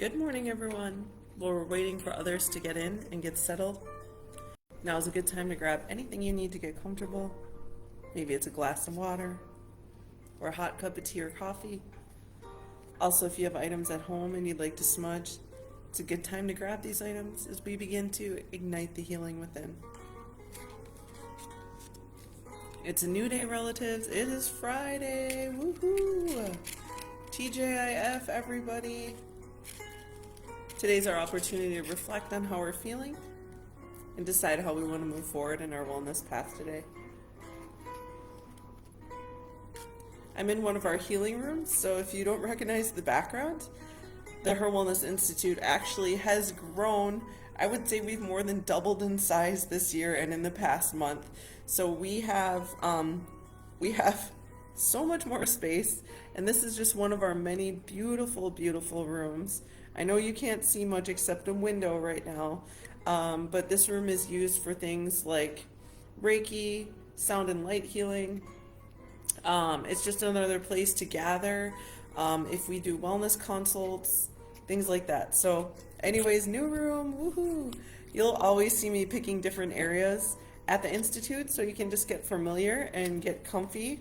Good morning, everyone. While we're waiting for others to get in and get settled, now is a good time to grab anything you need to get comfortable. Maybe it's a glass of water or a hot cup of tea or coffee. Also, if you have items at home and you'd like to smudge, it's a good time to grab these items as we begin to ignite the healing within. It's a new day, relatives. It is Friday. Woohoo! TJIF, everybody. Today's our opportunity to reflect on how we're feeling and decide how we want to move forward in our wellness path today. I'm in one of our healing rooms, so if you don't recognize the background, the HIR Wellness Institute actually has grown. I would say we've more than doubled in size this year and in the past month. So we have so much more space, and this is just one of our many beautiful, beautiful rooms. I know you can't see much except a window right now, but this room is used for things like Reiki, sound and light healing. It's just another place to gather if we do wellness consults, things like that. So anyways, new room, woohoo! You'll always see me picking different areas at the Institute, so you can just get familiar and get comfy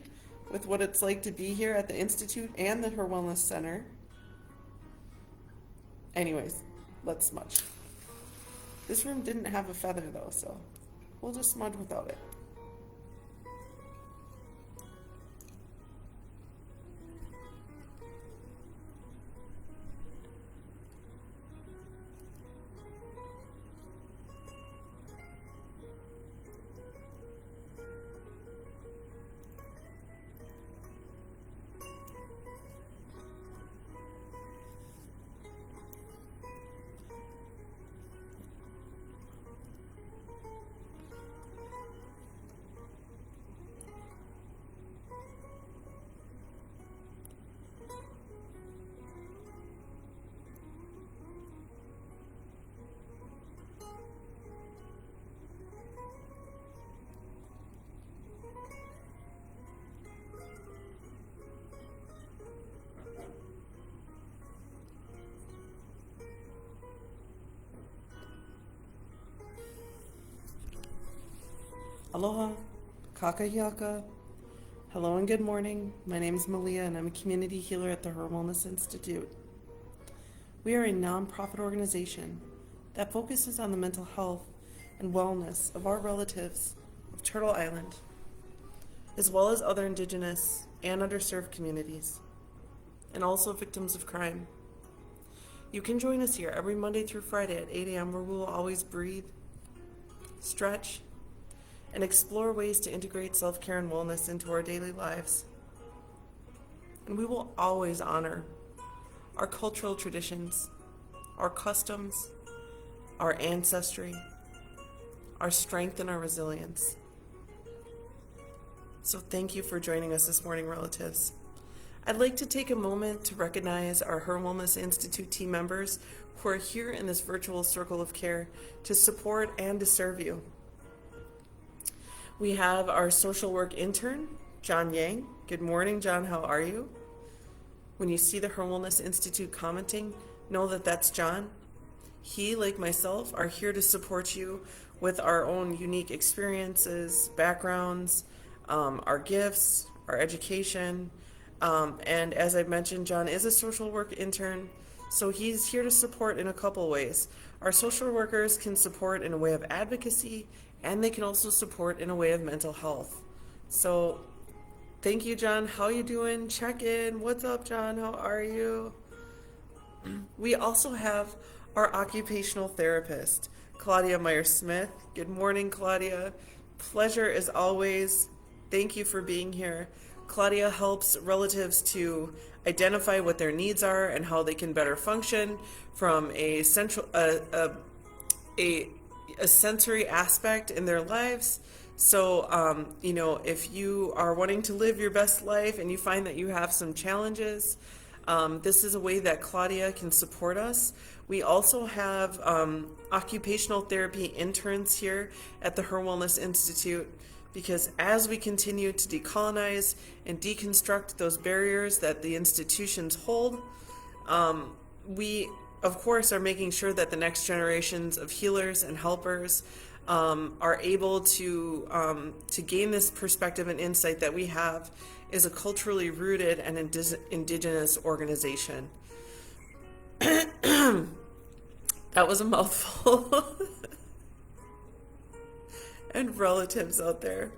with what it's like to be here at the Institute and the HIR Wellness Center. Anyways, let's smudge. This room didn't have a feather though, so we'll just smudge without it. Aloha, kakahiaka. Hello and good morning. My name is Malia and I'm a community healer at the HIR Wellness Institute. We are a nonprofit organization that focuses on the mental health and wellness of our relatives of Turtle Island, as well as other Indigenous and underserved communities, and also victims of crime. You can join us here every Monday through Friday at 8 a.m. where we will always breathe, stretch, and explore ways to integrate self-care and wellness into our daily lives. And we will always honor our cultural traditions, our customs, our ancestry, our strength, and our resilience. So thank you for joining us this morning, relatives. I'd like to take a moment to recognize our HIR Wellness Institute team members who are here in this virtual circle of care to support and to serve you. We have our social work intern, John Yang. Good morning, John. How are you? When you see the HIR Wellness Institute commenting, know that that's John. He, like myself, are here to support you with our own unique experiences, backgrounds, our gifts, our education. And as I mentioned, John is a social work intern, so he's here to support in a couple ways. Our social workers can support in a way of advocacy, and they can also support in a way of mental health. So thank you, John. How you doing? Check in. What's up, John? How are you? We also have our occupational therapist, Claudia Meyer-Smith. Good morning, Claudia. Pleasure as always. Thank you for being here. Claudia helps relatives to identify what their needs are and how they can better function from a sensory aspect in their lives. So, if you are wanting to live your best life and you find that you have some challenges, this is a way that Claudia can support us. We also have occupational therapy interns here at the HIR Wellness Institute, because as we continue to decolonize and deconstruct those barriers that the institutions hold, we of course, are making sure that the next generations of healers and helpers are able to gain this perspective and insight that we have is a culturally rooted and indigenous organization. That was a mouthful. And relatives out there,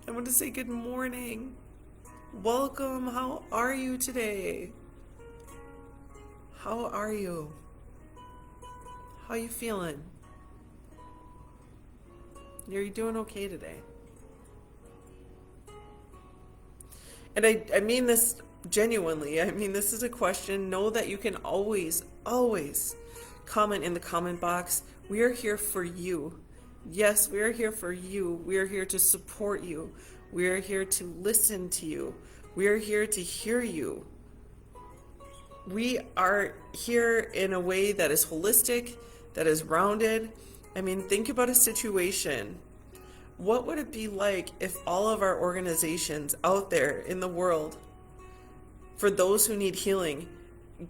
I want to say good morning. Welcome. How are you today? How are you? How are you feeling? Are you doing okay today? And I mean this genuinely. I mean, this is a question. Know that you can always comment in the comment box. We are here for you. Yes, we are here for you. We are here to support you. We are here to listen to you. We are here to hear you. We are here in a way that is holistic, that is rounded. I mean, think about a situation. What would it be like if all of our organizations out there in the world, for those who need healing,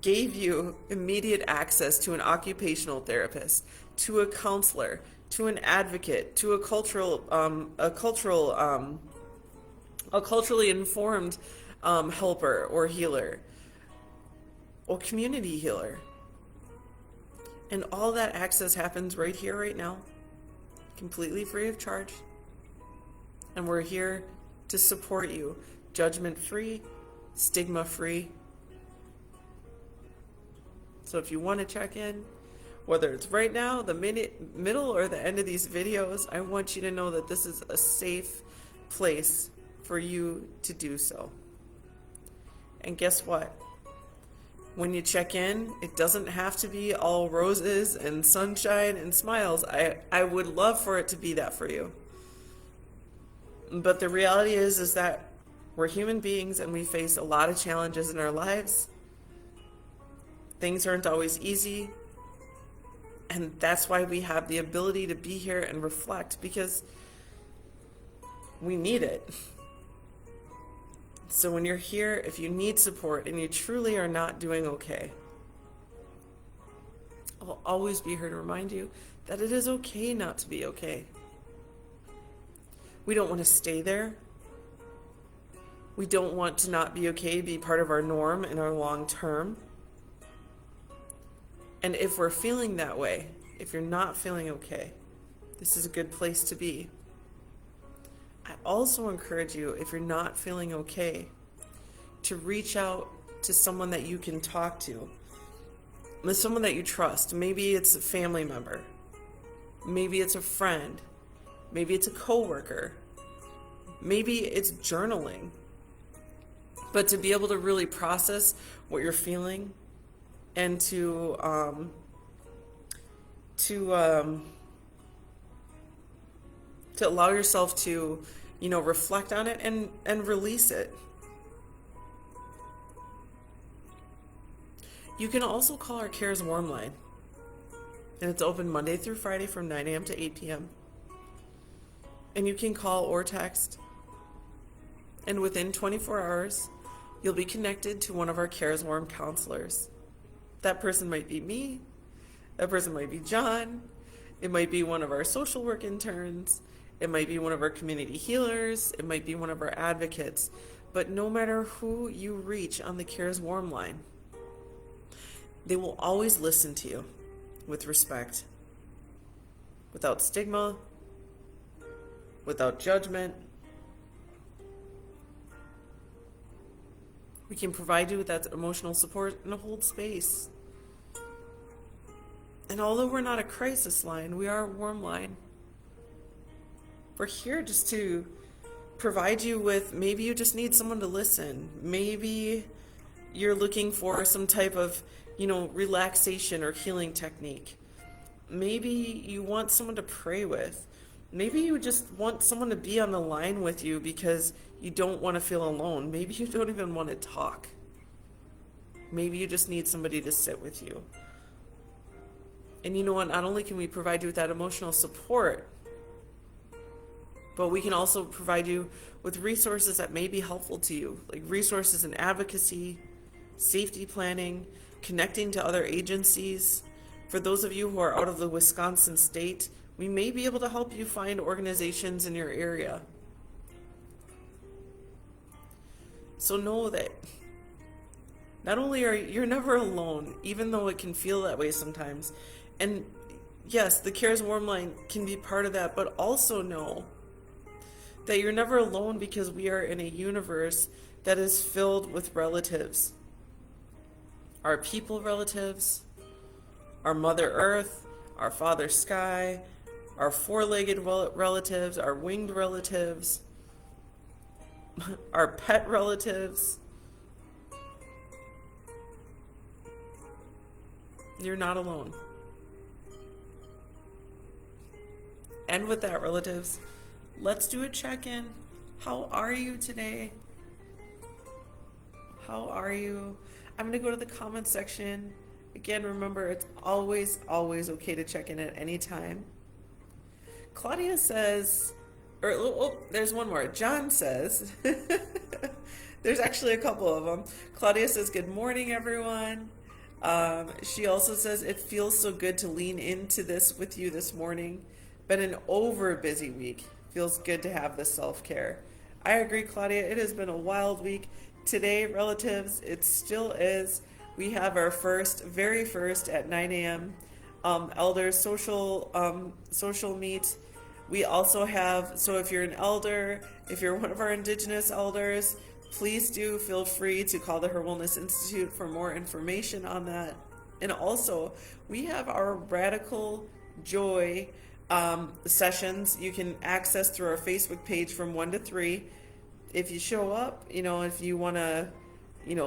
gave you immediate access to an occupational therapist, to a counselor, to an advocate, to a culturally informed helper or healer or community healer? And all that access happens right here, right now, completely free of charge. And we're here to support you, judgment-free, stigma-free. So if you want to check in, whether it's right now, the middle, or the end of these videos, I want you to know that this is a safe place for you to do so. And guess what? When you check in, it doesn't have to be all roses and sunshine and smiles. I would love for it to be that for you. But the reality is that we're human beings and we face a lot of challenges in our lives. Things aren't always easy. And that's why we have the ability to be here and reflect, because we need it. So when you're here, if you need support and you truly are not doing okay, I'll always be here to remind you that it is okay not to be okay. We don't want to stay there. We don't want to not be okay be part of our norm in our long term. And if we're feeling that way, if you're not feeling okay, this is a good place to be. I also encourage you, if you're not feeling okay, to reach out to someone that you can talk to, with someone that you trust. Maybe it's a family member. Maybe it's a friend. Maybe it's a coworker. Maybe it's journaling. But to be able to really process what you're feeling and to allow yourself to, reflect on it and release it. You can also call our Cares Warm line, and it's open Monday through Friday from 9 a.m. to 8 p.m. And you can call or text, and within 24 hours, you'll be connected to one of our Cares Warm counselors. That person might be me, that person might be John, it might be one of our social work interns, it might be one of our community healers, it might be one of our advocates. But no matter who you reach on the Cares Warm line, they will always listen to you with respect, without stigma, without judgment. We can provide you with that emotional support and hold space. And although we're not a crisis line, we are a warm line. We're here just to provide you with, maybe you just need someone to listen. Maybe you're looking for some type of, relaxation or healing technique. Maybe you want someone to pray with. Maybe you just want someone to be on the line with you because you don't want to feel alone. Maybe you don't even want to talk. Maybe you just need somebody to sit with you. And you know what? Not only can we provide you with that emotional support, but we can also provide you with resources that may be helpful to you, like resources in advocacy, safety planning, connecting to other agencies. For those of you who are out of the Wisconsin state, we may be able to help you find organizations in your area. So know that not only are you're never alone, even though it can feel that way sometimes. And yes, the Cares Warm Line can be part of that, but also know that you're never alone because we are in a universe that is filled with relatives. Our people relatives, our Mother Earth, our Father Sky, our four-legged relatives, our winged relatives, our pet relatives. You're not alone. And with that, relatives, let's do a check-in. How are you today? How are you? I'm going to go to the comment section. Again, remember, it's always okay to check in at any time. Claudia says, there's one more. John says, there's actually a couple of them. Claudia says, good morning, everyone. She also says, it feels so good to lean into this with you this morning. Been an over busy week. Feels good to have this self-care. I agree, Claudia. It has been a wild week. Today, relatives, it still is. We have our very first at 9 a.m. Elder social meet. We also have, so if you're an elder, if you're one of our Indigenous elders, please do feel free to call the HIR Wellness Institute for more information on that. And also, we have our Radical Joy sessions you can access through our Facebook page from 1 to 3. If you show up, if you want to,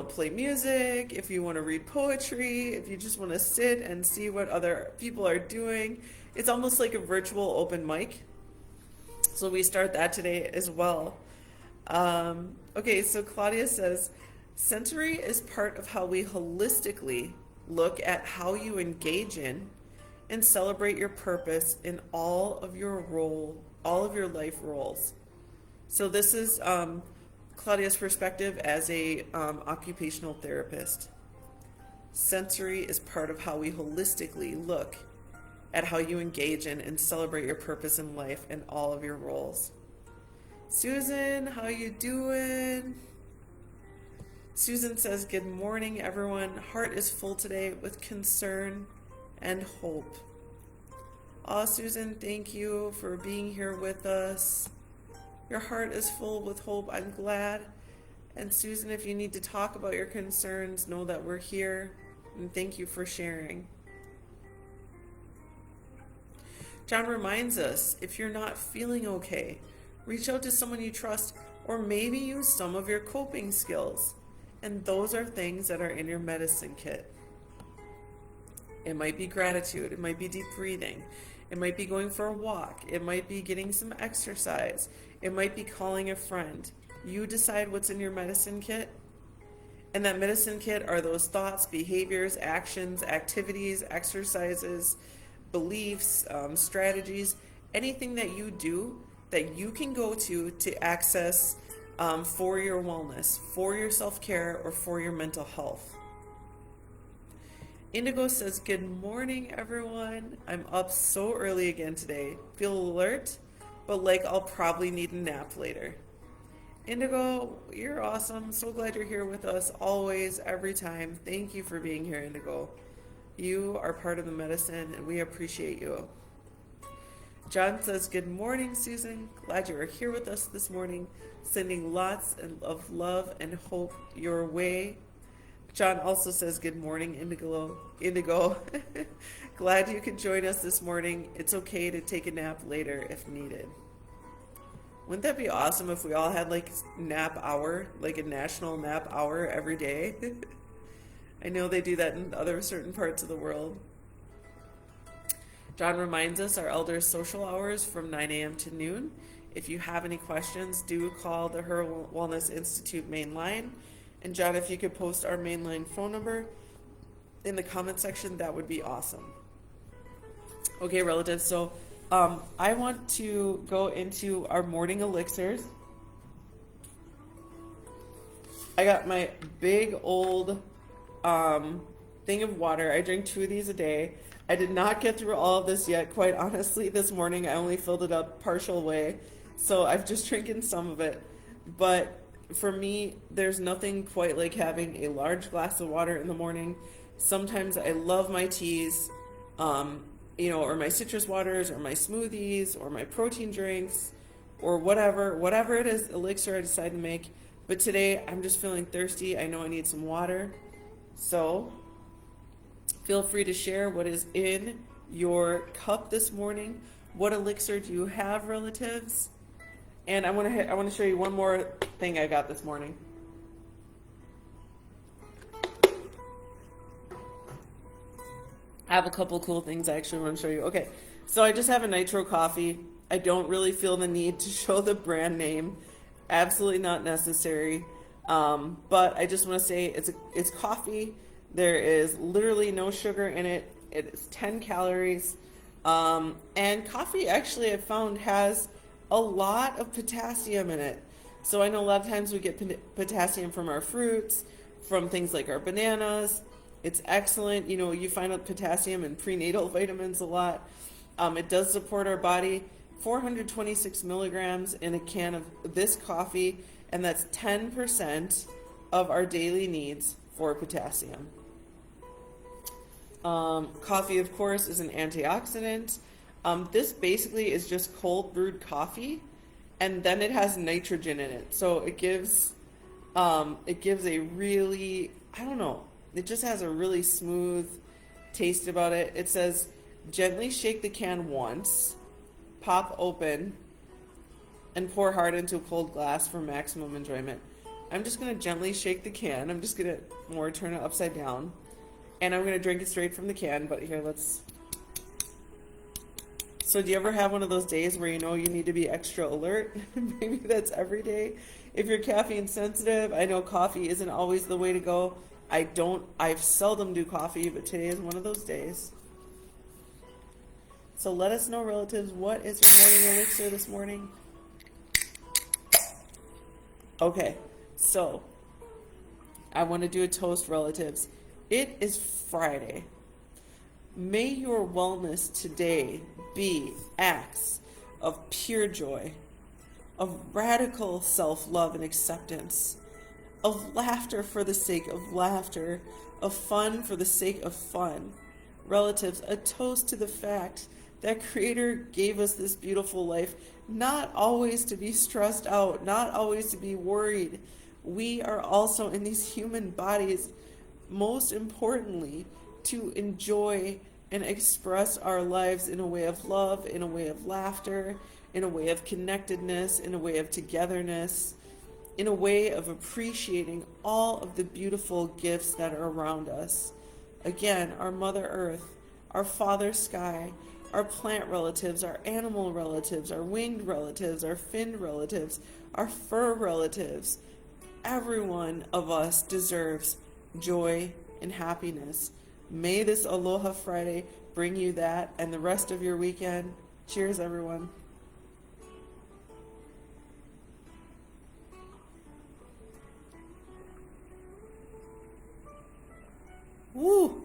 play music, if you want to read poetry, if you just want to sit and see what other people are doing, it's almost like a virtual open mic. So we start that today as well. Okay, so Claudia says, sensory is part of how we holistically look at how you engage in and celebrate your purpose in all of your life roles. So this is Claudia's perspective as a occupational therapist. Sensory is part of how we holistically look at how you engage in and celebrate your purpose in life in all of your roles. Susan, how you doing? Susan says, good morning, everyone. Heart is full today with concern and hope. Oh, Susan, thank you for being here with us. Your heart is full with hope. I'm glad. And Susan, if you need to talk about your concerns, know that we're here. And thank you for sharing. John reminds us, if you're not feeling okay, reach out to someone you trust, or maybe use some of your coping skills. And those are things that are in your medicine kit. It might be gratitude. It might be deep breathing. It might be going for a walk. It might be getting some exercise. It might be calling a friend. You decide what's in your medicine kit. And that medicine kit are those thoughts, behaviors, actions, activities, exercises, beliefs, strategies, anything that you do that you can go to access for your wellness, for your self-care, or for your mental health. Indigo says, good morning, everyone. I'm up so early again today. Feel alert, but like I'll probably need a nap later. Indigo, you're awesome. So glad you're here with us always, every time. Thank you for being here, Indigo. You are part of the medicine, and we appreciate you. John says, good morning, Susan. Glad you are here with us this morning. Sending lots of love and hope your way. John also says, good morning, Indigo. Glad you could join us this morning. It's okay to take a nap later if needed. Wouldn't that be awesome if we all had like nap hour, like a national nap hour every day? I know they do that in other certain parts of the world. John reminds us our elders' social hours from 9 a.m. to noon. If you have any questions, do call the HIR Wellness Institute main line. And John, if you could post our mainline phone number in the comment section, that would be awesome. Okay, relatives, so I want to go into our morning elixirs. I got my big old thing of water. I drink 2 of these a day. I did not get through all of this yet. Quite honestly, this morning I only filled it up partial way. So I've just drinking some of it. But for me, there's nothing quite like having a large glass of water in the morning. Sometimes I love my teas, or my citrus waters, or my smoothies, or my protein drinks, or whatever it is, elixir I decide to make. But today I'm just feeling thirsty. I know I need some water. So feel free to share what is in your cup this morning. What elixir do you have, relatives? And I want to show you one more thing I got this morning. I have a couple cool things I actually want to show you. Okay, so I just have a nitro coffee. I don't really feel the need to show the brand name. Absolutely not necessary. But I just want to say it's coffee. There is literally no sugar in it. It is 10 calories. And coffee actually I found has a lot of potassium in it. So I know a lot of times we get potassium from our fruits, from things like our bananas. It's excellent. You find out potassium in prenatal vitamins a lot. It does support our body. 426 milligrams in a can of this coffee, and that's 10% of our daily needs for potassium. Coffee, of course, is an antioxidant. This basically is just cold brewed coffee, and then it has nitrogen in it. So it gives a really, I don't know, it just has a really smooth taste about it. It says, gently shake the can once, pop open, and pour hard into a cold glass for maximum enjoyment. I'm just going to gently shake the can. I'm just going to turn it upside down. And I'm going to drink it straight from the can. But here, So do you ever have one of those days where you need to be extra alert? Maybe that's every day. If you're caffeine sensitive, I know coffee isn't always the way to go. I seldom do coffee, but today is one of those days. So let us know, relatives, what is your morning elixir this morning? Okay, so I want to do a toast, relatives. It is Friday. May your wellness today be acts of pure joy, of radical self-love and acceptance, of laughter for the sake of laughter, of fun for the sake of fun. Relatives, a toast to the fact that Creator gave us this beautiful life, not always to be stressed out, not always to be worried. We are also in these human bodies, most importantly, to enjoy and express our lives in a way of love, in a way of laughter, in a way of connectedness, in a way of togetherness, in a way of appreciating all of the beautiful gifts that are around us. Again, our Mother Earth, our Father Sky, our plant relatives, our animal relatives, our winged relatives, our finned relatives, our fur relatives. Every one of us deserves joy and happiness. May this Aloha Friday bring you that and the rest of your weekend. Cheers, everyone. Woo!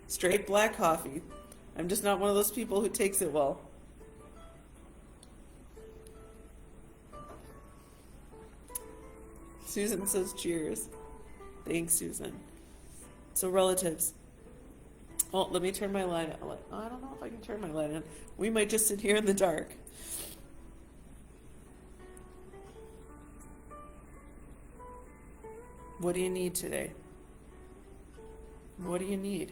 Straight black coffee. I'm just not one of those people who takes it well. Susan says cheers. Thanks, Susan. So relatives. Well, let me turn my light on. I don't know if I can turn my light on. We might just sit here in the dark. What do you need today? What do you need?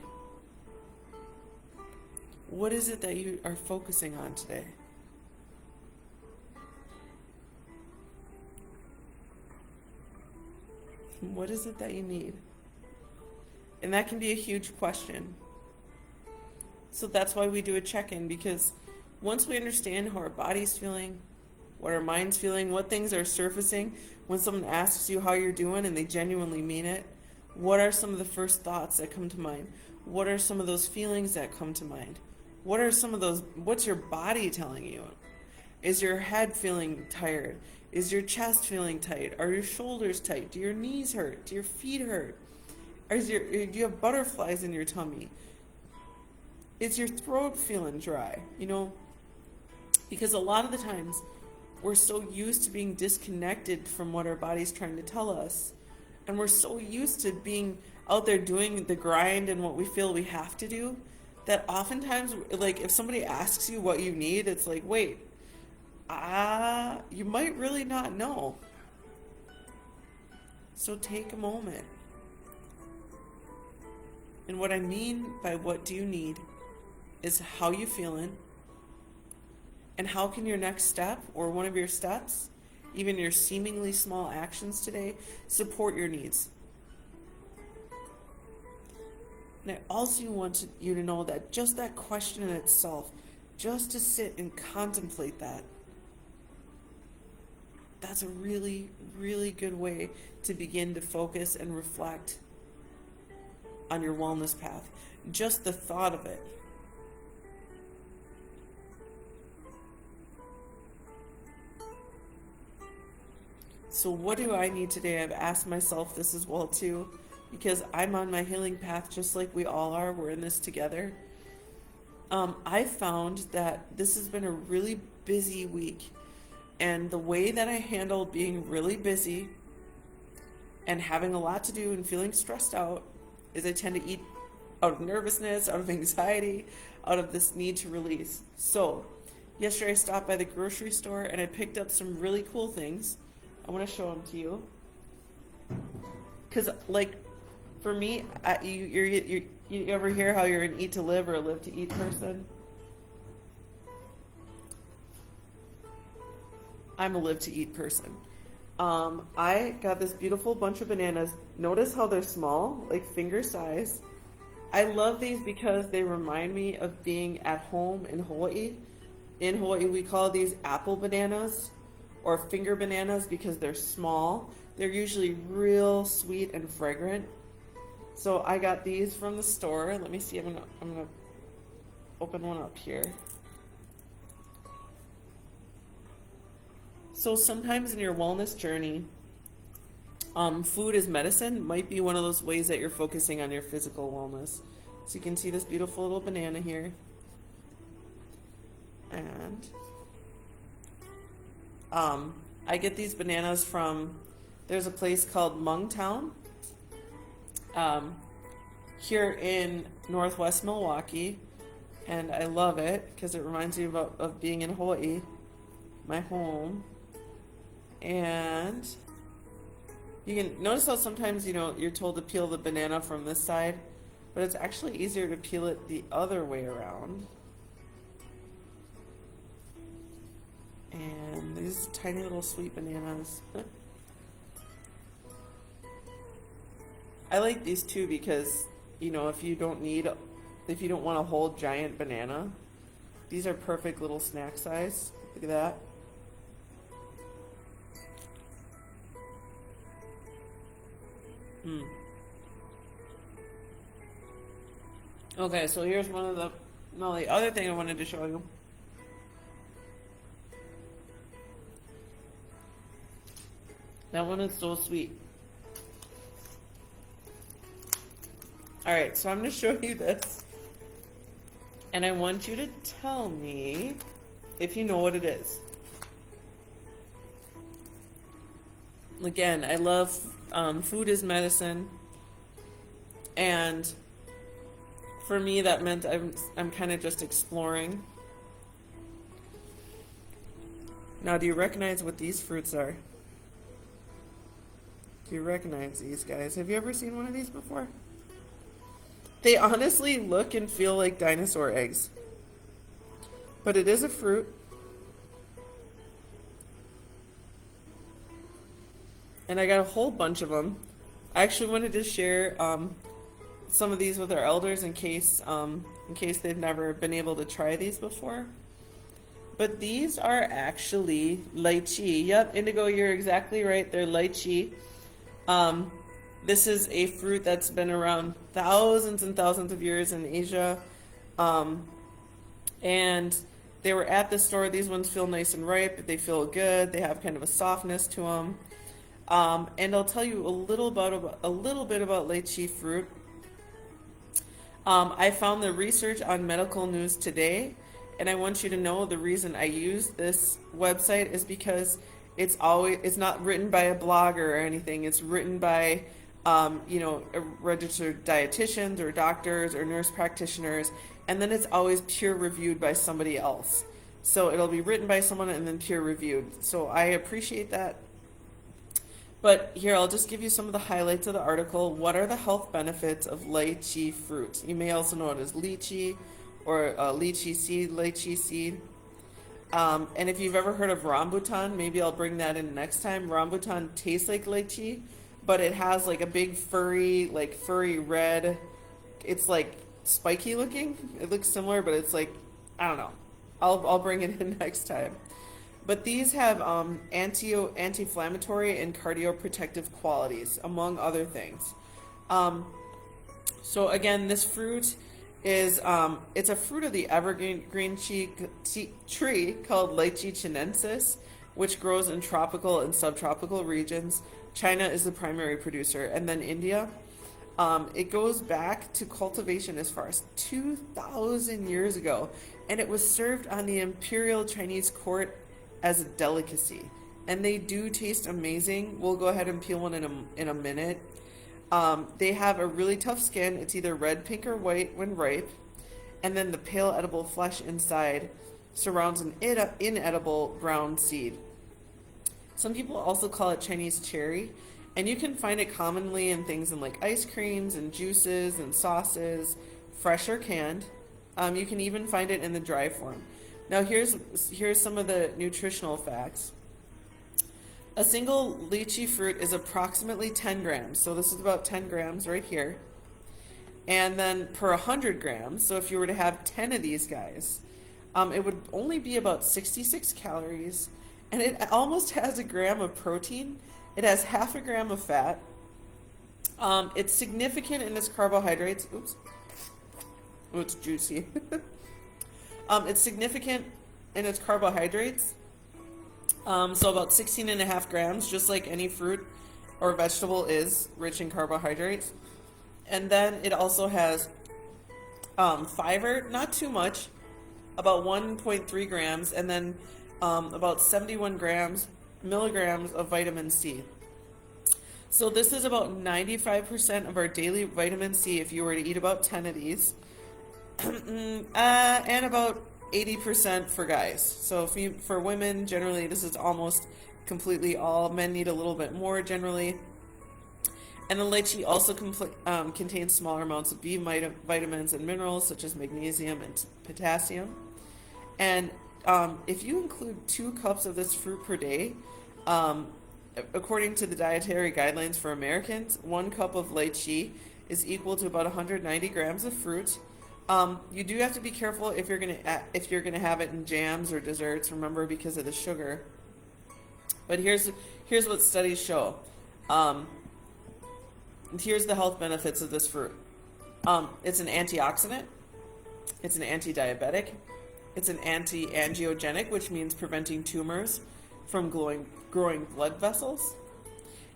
What is it that you are focusing on today? What is it that you need? And that can be a huge question. So that's why we do a check-in, because once we understand how our body's feeling, what our mind's feeling, what things are surfacing, when someone asks you how you're doing and they genuinely mean it, what are some of the first thoughts that come to mind? What are some of those feelings that come to mind? What are some of those, what's your body telling you? Is your head feeling tired? Is your chest feeling tight? Are your shoulders tight? Do your knees hurt? Do your feet hurt? do you have butterflies in your tummy? Is your throat feeling dry? Because a lot of the times we're so used to being disconnected from what our body's trying to tell us. And we're so used to being out there doing the grind and what we feel we have to do that oftentimes, like, if somebody asks you what you need, it's like, wait, you might really not know. So take a moment. And what I mean by what do you need is how you feeling, and how can your next step or one of your steps, even your seemingly small actions today, support your needs. And I also want you to know that just that question in itself, just to sit and contemplate that's a really, really good way to begin to focus and reflect on your wellness path. Just the thought of it. So what do I need today? I've asked myself this as well too, because I'm on my healing path just like we all are. We're in this together. I found that this has been a really busy week, and the way that I handle being really busy and having a lot to do and feeling stressed out is I tend to eat out of nervousness, out of anxiety, out of this need to release. So yesterday I stopped by the grocery store and I picked up some really cool things. I want to show them to you. Because, like, for me, you ever hear how you're an eat to live or a live to eat person? I'm a live to eat person. I got this beautiful bunch of bananas. Notice how they're small, like finger size. I love these because they remind me of being at home in Hawaii. In Hawaii, we call these apple bananas or finger bananas because they're small. They're usually real sweet and fragrant. So I got these from the store. Let me see. I'm gonna open one up here. So sometimes in your wellness journey, food as medicine might be one of those ways that you're focusing on your physical wellness. So you can see this beautiful little banana here. And I get these bananas from, there's a place called Mungtown here in Northwest Milwaukee. And I love it because it reminds me of being in Hawaii, my home. And you can notice how sometimes, you're told to peel the banana from this side, but it's actually easier to peel it the other way around. And these tiny little sweet bananas. I like these too because, if you don't want a whole giant banana, these are perfect little snack size. Look at that. Okay, so here's the other thing I wanted to show you. That one is so sweet. All right, so I'm going to show you this. And I want you to tell me if you know what it is. Again, I love food as medicine. And for me, that meant I'm kind of just exploring. Now, do you recognize what these fruits are? Do you recognize these guys? Have you ever seen one of these before? They honestly look and feel like dinosaur eggs. But it is a fruit. And I got a whole bunch of them. I actually wanted to share some of these with our elders in case they've never been able to try these before. But these are actually lychee. Yep, Indigo, you're exactly right. They're lychee. This is a fruit that's been around thousands and thousands of years in Asia. And they were at the store. These ones feel nice and ripe. They feel good. They have kind of a softness to them. And I'll tell you a little bit about lychee fruit. I found the research on Medical News Today, and I want you to know the reason I use this website is because it's not written by a blogger or anything. It's written by registered dietitians or doctors or nurse practitioners, and then it's always peer reviewed by somebody else. So it'll be written by someone and then peer reviewed. So I appreciate that. But here, I'll just give you some of the highlights of the article. What are the health benefits of lychee fruit? You may also know it as lychee or lychee seed. And if you've ever heard of rambutan, maybe I'll bring that in next time. Rambutan tastes like lychee, but it has like a big furry red. It's like spiky looking. It looks similar, but it's like, I don't know. I'll bring it in next time. But these have anti-inflammatory and cardioprotective qualities, among other things. So again, this fruit is it's a fruit of the evergreen tree called Lychee chinensis, which grows in tropical and subtropical regions. China is the primary producer, and then India. It goes back to cultivation as far as 2,000 years ago, and it was served on the imperial Chinese court as a delicacy. And they do taste amazing. We'll go ahead and peel one in a minute. They have a really tough skin. It's either red, pink, or white when ripe. And then the pale edible flesh inside surrounds an inedible brown seed. Some people also call it Chinese cherry. And you can find it commonly in things in like ice creams and juices and sauces, fresh or canned. You can even find it in the dry form. Now here's some of the nutritional facts. A single lychee fruit is approximately 10 grams. So this is about 10 grams right here. And then per 100 grams, so if you were to have 10 of these guys, it would only be about 66 calories. And it almost has a gram of protein. It has half a gram of fat. It's significant in its carbohydrates. Oops. Oh, it's juicy. It's significant in its carbohydrates. So about 16 and a half grams, just like any fruit or vegetable is rich in carbohydrates. And then it also has fiber, not too much, about 1.3 grams, and then about 71 milligrams of vitamin C. So this is about 95% of our daily vitamin C if you were to eat about 10 of these. And about 80% for guys. So for women, generally this is almost completely all. Men need a little bit more generally. And the lychee also contains smaller amounts of B vitamins and minerals such as magnesium and potassium. And if you include 2 cups of this fruit per day, according to the dietary guidelines for Americans, 1 cup of lychee is equal to about 190 grams of fruit. You do have to be careful if you're gonna have it in jams or desserts. Remember, because of the sugar. But here's what studies show. Here's the health benefits of this fruit. It's an antioxidant. It's an anti-diabetic. It's an anti-angiogenic, which means preventing tumors from growing blood vessels.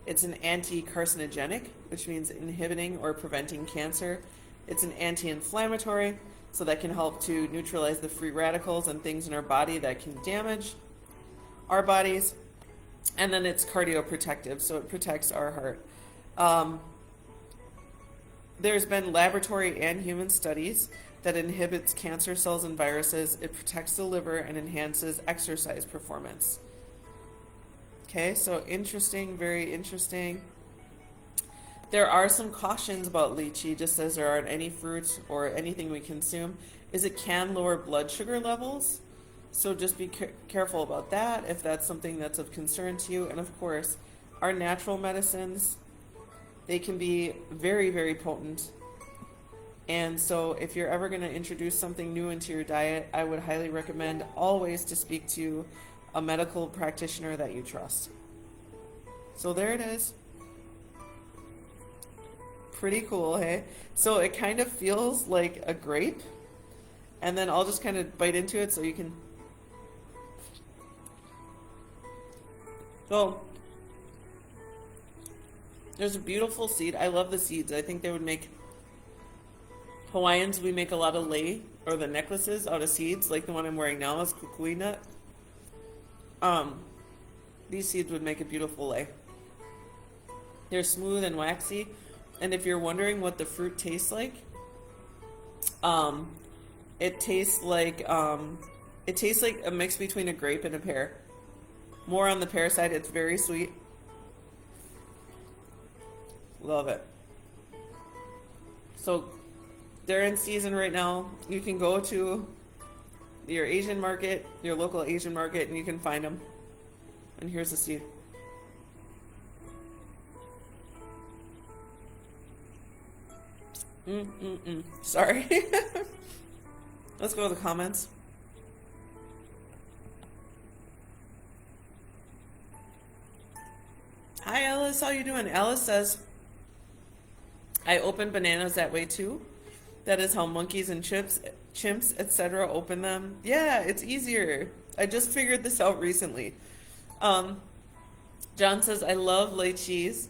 It's an anti-carcinogenic, which means inhibiting or preventing cancer. It's an anti-inflammatory, so that can help to neutralize the free radicals and things in our body that can damage our bodies. And then it's cardioprotective, so it protects our heart. There's been laboratory and human studies that inhibits cancer cells and viruses. It protects the liver and enhances exercise performance. Okay, so interesting, very interesting. There are some cautions about lychee, just as there are in any fruit or anything we consume, is it can lower blood sugar levels. So just be careful about that if that's something that's of concern to you. And of course, our natural medicines, they can be very, very potent. And so if you're ever going to introduce something new into your diet, I would highly recommend always to speak to a medical practitioner that you trust. So there it is. Pretty cool, hey? So it kind of feels like a grape. And then I'll just kind of bite into it so you can... So There's a beautiful seed. I love the seeds. I think they would make Hawaiians. We make a lot of lei or the necklaces out of seeds, like the one I'm wearing now is kukui nut. Um, these seeds would make a beautiful lei. They're smooth and waxy, and if you're wondering what the fruit tastes like, um, it tastes like a mix between a grape and a pear. More on the pear side. It's very sweet. Love it. So they're in season right now. You can go to your Asian market, your local Asian market, and you can find them. And here's the seed. Sorry. Let's go to the comments. Hi Alice, how you doing? Alice says, I open bananas that way too. That is how monkeys and chimps, etc. open them. Yeah, it's easier. I just figured this out recently. Um, John says, I love lychees.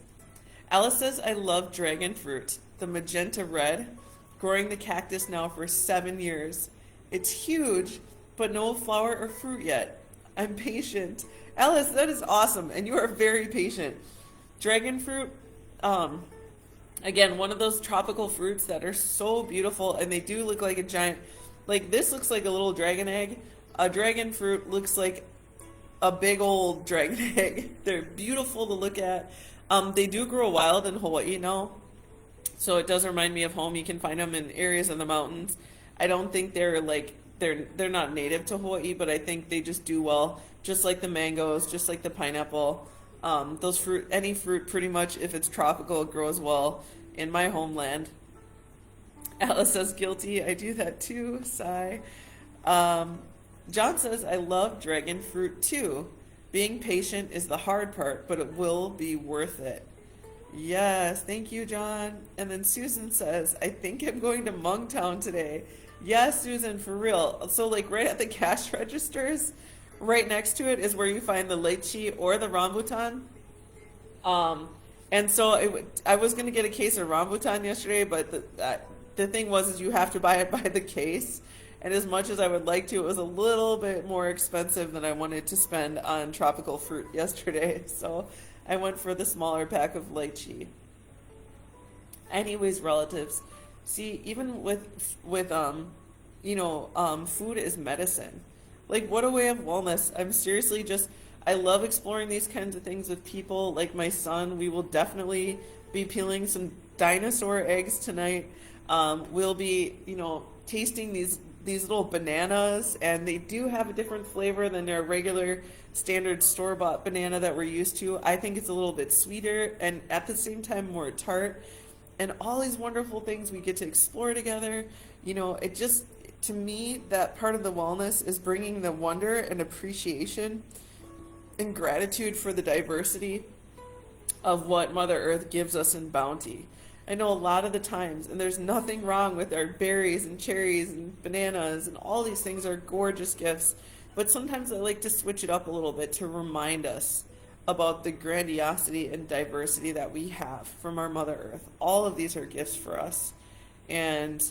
Alice says, I love dragon fruit, the magenta red. Growing the cactus now for 7 years. It's huge, but no flower or fruit yet. I'm patient. Alice, that is awesome, and you are very patient. Dragon fruit, again, one of those tropical fruits that are so beautiful, and they do look like a giant, like this looks like a little dragon egg. A dragon fruit looks like a big old dragon egg. They're beautiful to look at. They do grow wild in Hawaii now, so it does remind me of home. You can find them in areas in the mountains. I don't think they're not native to Hawaii, but I think they just do well, just like the mangoes, just like the pineapple. Any fruit pretty much, if it's tropical, grows well in my homeland. Alice says, guilty. I do that too. Sigh. John says, I love dragon fruit too. Being patient is the hard part, but it will be worth it. Yes, thank you, John. And then Susan says, I think I'm going to Mungtown today. Yes, Susan, for real. So like right at the cash registers, right next to it is where you find the lychee or the rambutan. And so I was going to get a case of rambutan yesterday, but the thing is you have to buy it by the case. And as much as I would like to, it was a little bit more expensive than I wanted to spend on tropical fruit yesterday. So I went for the smaller pack of lychee. Anyways, relatives, see, even with food is medicine. Like, what a way of wellness. I'm seriously I love exploring these kinds of things with people. Like my son, we will definitely be peeling some dinosaur eggs tonight. We'll be, tasting these little bananas, and they do have a different flavor than their regular standard store-bought banana that we're used to. I think it's a little bit sweeter and at the same time more tart. And all these wonderful things we get to explore together. It just, to me, that part of the wellness is bringing the wonder and appreciation and gratitude for the diversity of what Mother Earth gives us in bounty. I know a lot of the times, and there's nothing wrong with our berries and cherries and bananas, and all these things are gorgeous gifts, but sometimes I like to switch it up a little bit to remind us about the grandiosity and diversity that we have from our Mother Earth. All of these are gifts for us, and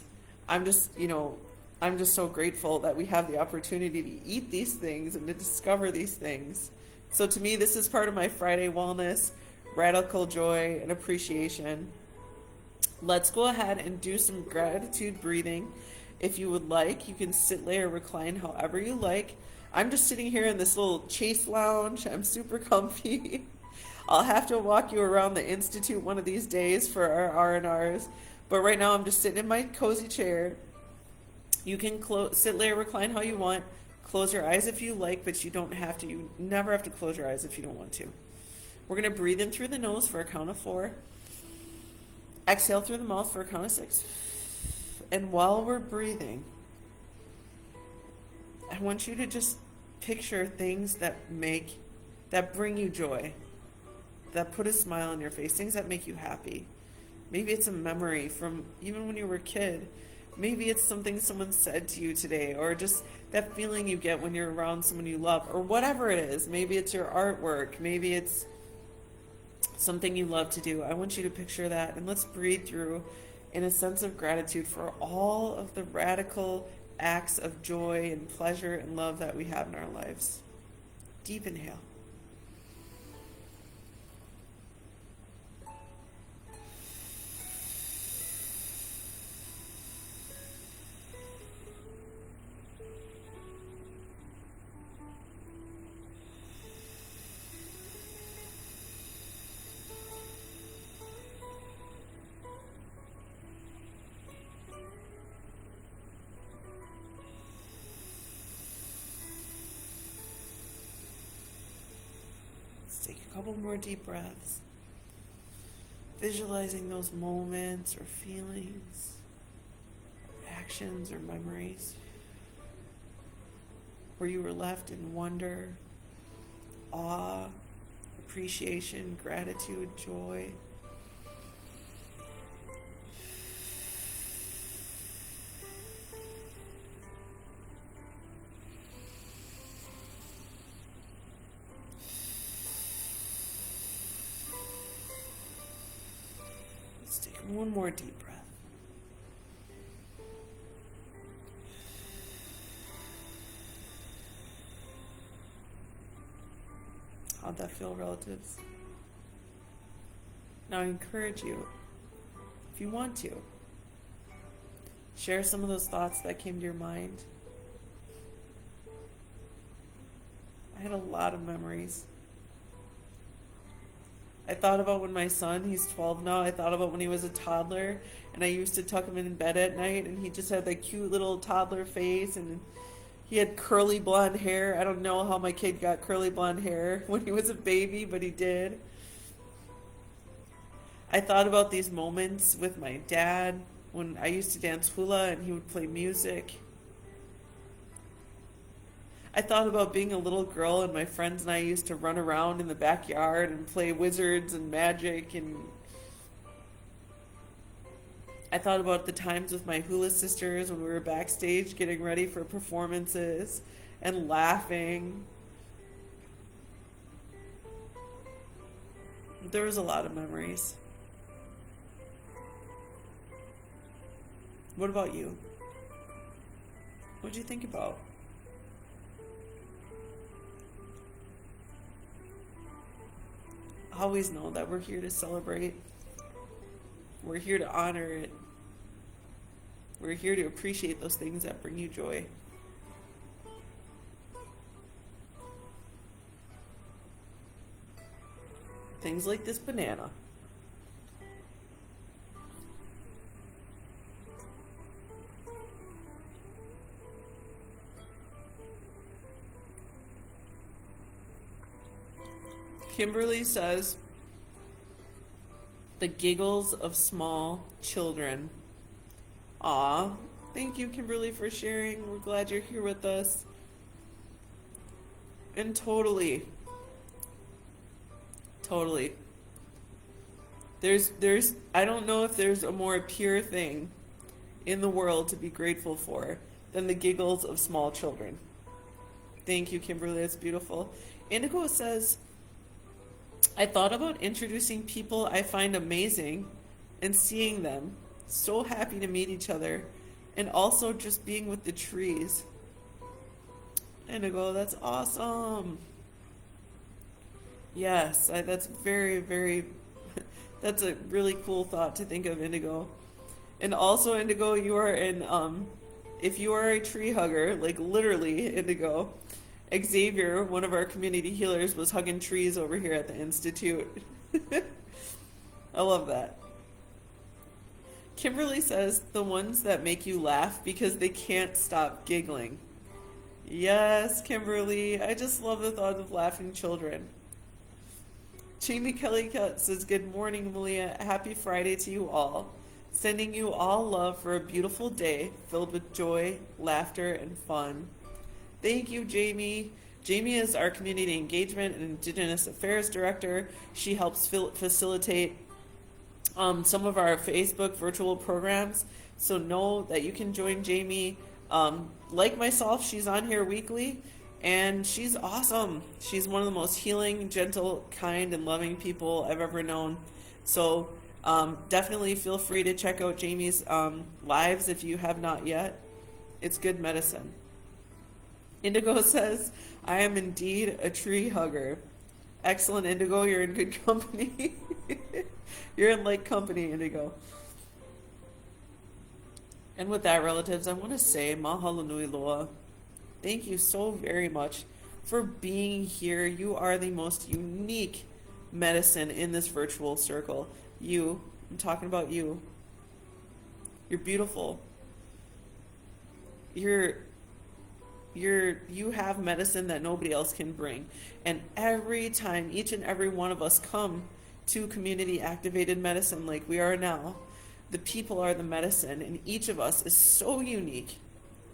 I'm just so grateful that we have the opportunity to eat these things and to discover these things. So to me, this is part of my Friday wellness, radical joy and appreciation. Let's go ahead and do some gratitude breathing. If you would like, you can sit, lay, or recline however you like. I'm just sitting here in this little Chase lounge. I'm super comfy. I'll have to walk you around the Institute one of these days for our R&Rs. But right now I'm just sitting in my cozy chair. You can sit, lay, or recline how you want. Close your eyes if you like, but you don't have to. You never have to close your eyes if you don't want to. We're going to breathe in through the nose for a count of 4. Exhale through the mouth for a count of 6. And while we're breathing, I want you to just picture things that bring you joy, that put a smile on your face, things that make you happy. Maybe it's a memory from even when you were a kid. Maybe it's something someone said to you today, or just that feeling you get when you're around someone you love, or whatever it is. Maybe it's your artwork. Maybe it's something you love to do. I want you to picture that, and let's breathe through in a sense of gratitude for all of the radical acts of joy and pleasure and love that we have in our lives. Deep inhale. Take a couple more deep breaths, visualizing those moments or feelings, actions or memories where you were left in wonder, awe, appreciation, gratitude, joy. One more deep breath. How'd that feel, relatives? Now I encourage you, if you want to, share some of those thoughts that came to your mind. I had a lot of memories. I thought about when my son, he's 12 now, I thought about when he was a toddler and I used to tuck him in bed at night and he just had that cute little toddler face and he had curly blonde hair. I don't know how my kid got curly blonde hair when he was a baby, but he did. I thought about these moments with my dad when I used to dance hula and he would play music. I thought about being a little girl and my friends and I used to run around in the backyard and play wizards and magic, and I thought about the times with my hula sisters when we were backstage getting ready for performances and laughing. There was a lot of memories. What about you? What did you think about? Always know that we're here to celebrate. We're here to honor it. We're here to appreciate those things that bring you joy. Things like this banana. Kimberly says, the giggles of small children. Aw, thank you, Kimberly, for sharing. We're glad you're here with us. And totally. There's I don't know if there's a more pure thing in the world to be grateful for than the giggles of small children. Thank you, Kimberly. That's beautiful. Indigo says, I thought about introducing people I find amazing and seeing them. So happy to meet each other. And also just being with the trees. Indigo, that's awesome. Yes, that's very, very, that's a really cool thought to think of, Indigo. And also, Indigo, you are if you are a tree hugger, like literally, Indigo, Xavier, one of our community healers, was hugging trees over here at the Institute. I love that. Kimberly says, the ones that make you laugh because they can't stop giggling. Yes, Kimberly. I just love the thought of laughing children. Jamie Kelly says, good morning, Malia. Happy Friday to you all. Sending you all love for a beautiful day filled with joy, laughter, and fun. Thank you, Jamie. Jamie is our Community Engagement and Indigenous Affairs Director. She helps facilitate some of our Facebook virtual programs. So know that you can join Jamie. Like myself, she's on here weekly, And she's awesome. She's one of the most healing, gentle, kind, and loving people I've ever known. So definitely feel free to check out Jamie's lives if you have not yet. It's good medicine. Indigo says, I am indeed a tree hugger. Excellent, Indigo. You're in good company. You're in like company, Indigo. And with that, relatives, I want to say mahalo nui loa. Thank you so very much for being here. You are the most unique medicine in this virtual circle. You, I'm talking about you. You're beautiful. You have medicine that nobody else can bring. And every time each and every one of us come to community activated medicine like we are now, the people are the medicine, and each of us is so unique.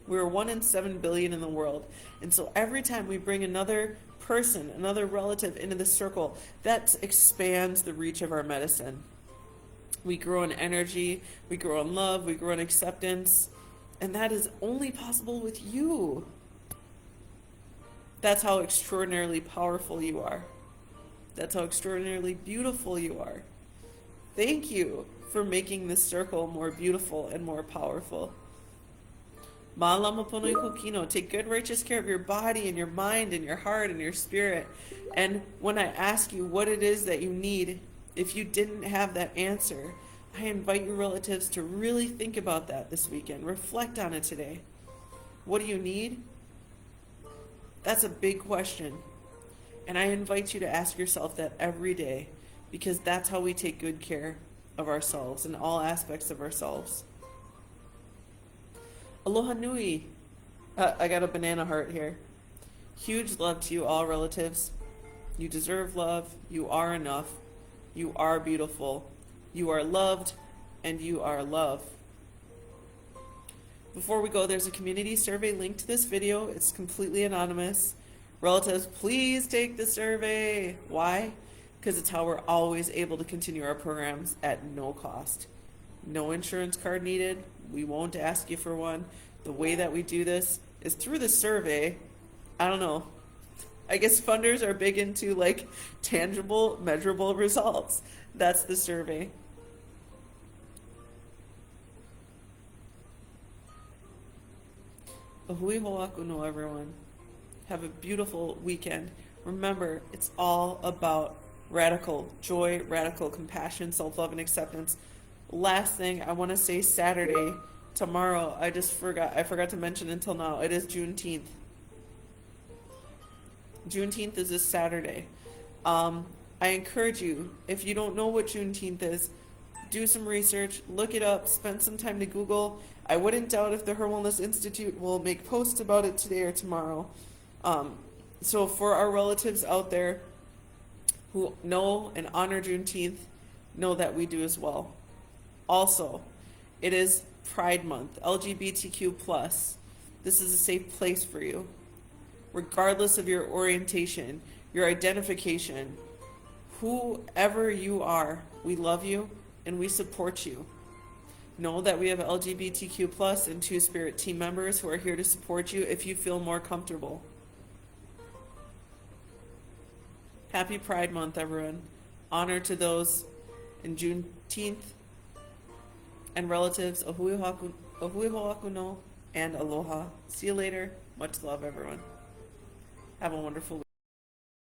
We're 1 in 7 billion in the world. And so every time we bring another person, another relative into the circle, that expands the reach of our medicine. We grow in energy, we grow in love, we grow in acceptance, and that is only possible with you. That's how extraordinarily powerful you are. That's how extraordinarily beautiful you are. Thank you for making this circle more beautiful and more powerful. Take good righteous care of your body and your mind and your heart and your spirit. And when I ask you what it is that you need, if you didn't have that answer, I invite your relatives to really think about that this weekend. Reflect on it today. What do you need? That's a big question. And I invite you to ask yourself that every day, because that's how we take good care of ourselves in all aspects of ourselves. Aloha nui. I got a banana heart here. Huge love to you all, relatives. You deserve love. You are enough. You are beautiful. You are loved, and you are love. Before we go, there's a community survey linked to this video. It's completely anonymous. Relatives, please take the survey. Why? Because it's how we're always able to continue our programs at no cost. No insurance card needed. We won't ask you for one. The way that we do this is through the survey. I don't know. I guess funders are big into like tangible, measurable results. That's the survey. Hui ho'aku no, everyone. Have a beautiful weekend. Remember, it's all about radical joy, radical compassion, self-love, and acceptance. Last thing, I want to say Saturday, tomorrow, I forgot to mention until now, it is Juneteenth. Juneteenth is this Saturday. I encourage you, if you don't know what Juneteenth is, do some research, look it up, spend some time to Google. I wouldn't doubt if the HIR Wellness Institute will make posts about it today or tomorrow. So for our relatives out there who know and honor Juneteenth, know that we do as well. Also, it is Pride Month, LGBTQ+. This is a safe place for you. Regardless of your orientation, your identification, whoever you are, we love you and we support you. Know that we have LGBTQ+ and Two-Spirit team members who are here to support you if you feel more comfortable. Happy Pride Month, everyone. Honor to those in Juneteenth and relatives. Ahui ho'aku no and aloha. See you later. Much love, everyone. Have a wonderful week.